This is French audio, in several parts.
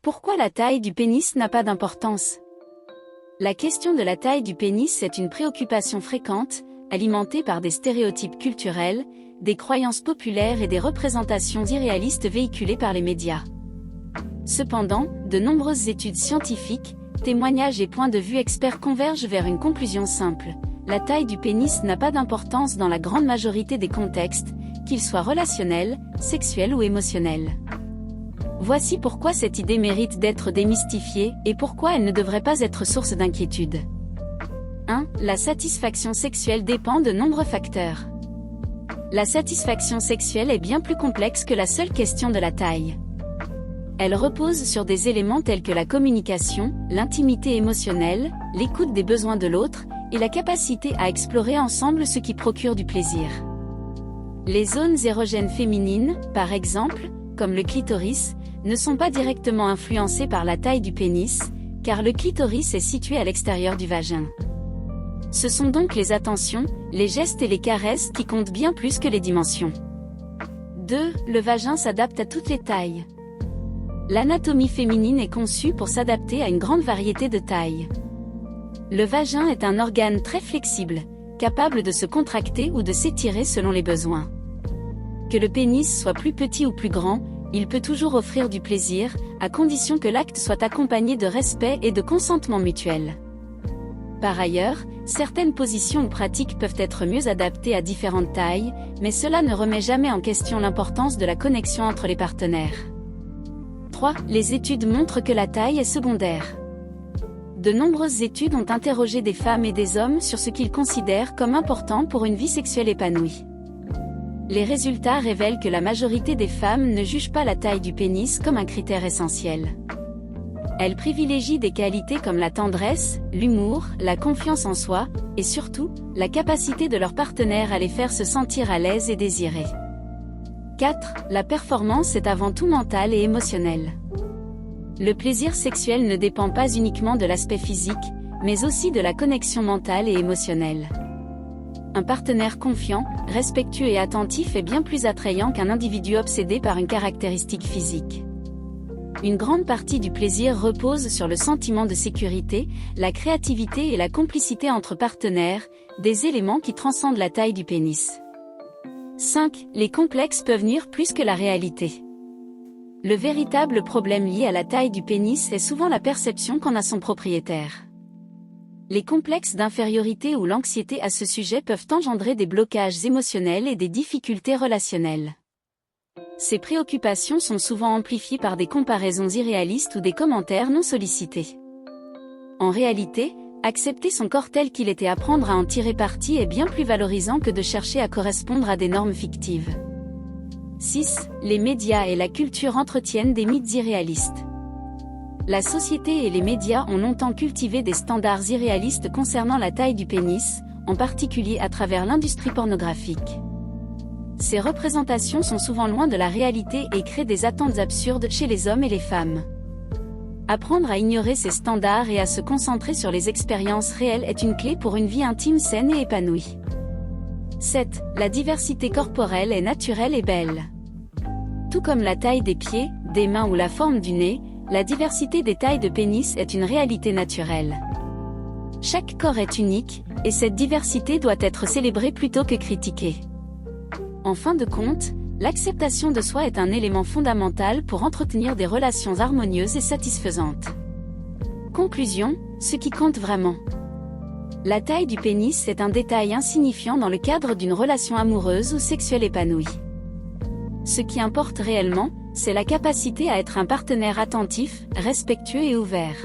Pourquoi la taille du pénis n'a pas d'importance? La question de la taille du pénis est une préoccupation fréquente, alimentée par des stéréotypes culturels, des croyances populaires et des représentations irréalistes véhiculées par les médias. Cependant, de nombreuses études scientifiques, témoignages et points de vue experts convergent vers une conclusion simple. La taille du pénis n'a pas d'importance dans la grande majorité des contextes, qu'ils soient relationnels, sexuels ou émotionnels. Voici pourquoi cette idée mérite d'être démystifiée et pourquoi elle ne devrait pas être source d'inquiétude. 1. La satisfaction sexuelle dépend de nombreux facteurs. La satisfaction sexuelle est bien plus complexe que la seule question de la taille. Elle repose sur des éléments tels que la communication, l'intimité émotionnelle, l'écoute des besoins de l'autre, et la capacité à explorer ensemble ce qui procure du plaisir. Les zones érogènes féminines, par exemple, comme le clitoris, ne sont pas directement influencées par la taille du pénis, car le clitoris est situé à l'extérieur du vagin. Ce sont donc les attentions, les gestes et les caresses qui comptent bien plus que les dimensions. 2. Le vagin s'adapte à toutes les tailles. L'anatomie féminine est conçue pour s'adapter à une grande variété de tailles. Le vagin est un organe très flexible, capable de se contracter ou de s'étirer selon les besoins. Que le pénis soit plus petit ou plus grand, il peut toujours offrir du plaisir, à condition que l'acte soit accompagné de respect et de consentement mutuel. Par ailleurs, certaines positions ou pratiques peuvent être mieux adaptées à différentes tailles, mais cela ne remet jamais en question l'importance de la connexion entre les partenaires. 3. Les études montrent que la taille est secondaire. De nombreuses études ont interrogé des femmes et des hommes sur ce qu'ils considèrent comme important pour une vie sexuelle épanouie. Les résultats révèlent que la majorité des femmes ne jugent pas la taille du pénis comme un critère essentiel. Elles privilégient des qualités comme la tendresse, l'humour, la confiance en soi, et surtout, la capacité de leur partenaire à les faire se sentir à l'aise et désirés. 4. La performance est avant tout mentale et émotionnelle. Le plaisir sexuel ne dépend pas uniquement de l'aspect physique, mais aussi de la connexion mentale et émotionnelle. Un partenaire confiant, respectueux et attentif est bien plus attrayant qu'un individu obsédé par une caractéristique physique. Une grande partie du plaisir repose sur le sentiment de sécurité, la créativité et la complicité entre partenaires, des éléments qui transcendent la taille du pénis. 5. Les complexes peuvent nuire plus que la réalité. Le véritable problème lié à la taille du pénis est souvent la perception qu'en a son propriétaire. Les complexes d'infériorité ou l'anxiété à ce sujet peuvent engendrer des blocages émotionnels et des difficultés relationnelles. Ces préoccupations sont souvent amplifiées par des comparaisons irréalistes ou des commentaires non sollicités. En réalité, accepter son corps tel qu'il est et apprendre à en tirer parti est bien plus valorisant que de chercher à correspondre à des normes fictives. 6. Les médias et la culture entretiennent des mythes irréalistes. La société et les médias ont longtemps cultivé des standards irréalistes concernant la taille du pénis, en particulier à travers l'industrie pornographique. Ces représentations sont souvent loin de la réalité et créent des attentes absurdes chez les hommes et les femmes. Apprendre à ignorer ces standards et à se concentrer sur les expériences réelles est une clé pour une vie intime saine et épanouie. 7. La diversité corporelle est naturelle et belle. Tout comme la taille des pieds, des mains ou la forme du nez, la diversité des tailles de pénis est une réalité naturelle. Chaque corps est unique, et cette diversité doit être célébrée plutôt que critiquée. En fin de compte, l'acceptation de soi est un élément fondamental pour entretenir des relations harmonieuses et satisfaisantes. Conclusion, ce qui compte vraiment. La taille du pénis est un détail insignifiant dans le cadre d'une relation amoureuse ou sexuelle épanouie. Ce qui importe réellement, c'est la capacité à être un partenaire attentif, respectueux et ouvert.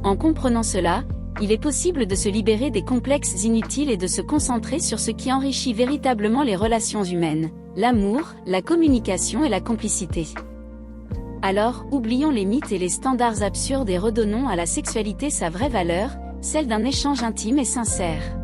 En comprenant cela, il est possible de se libérer des complexes inutiles et de se concentrer sur ce qui enrichit véritablement les relations humaines, l'amour, la communication et la complicité. Alors, oublions les mythes et les standards absurdes et redonnons à la sexualité sa vraie valeur, celle d'un échange intime et sincère.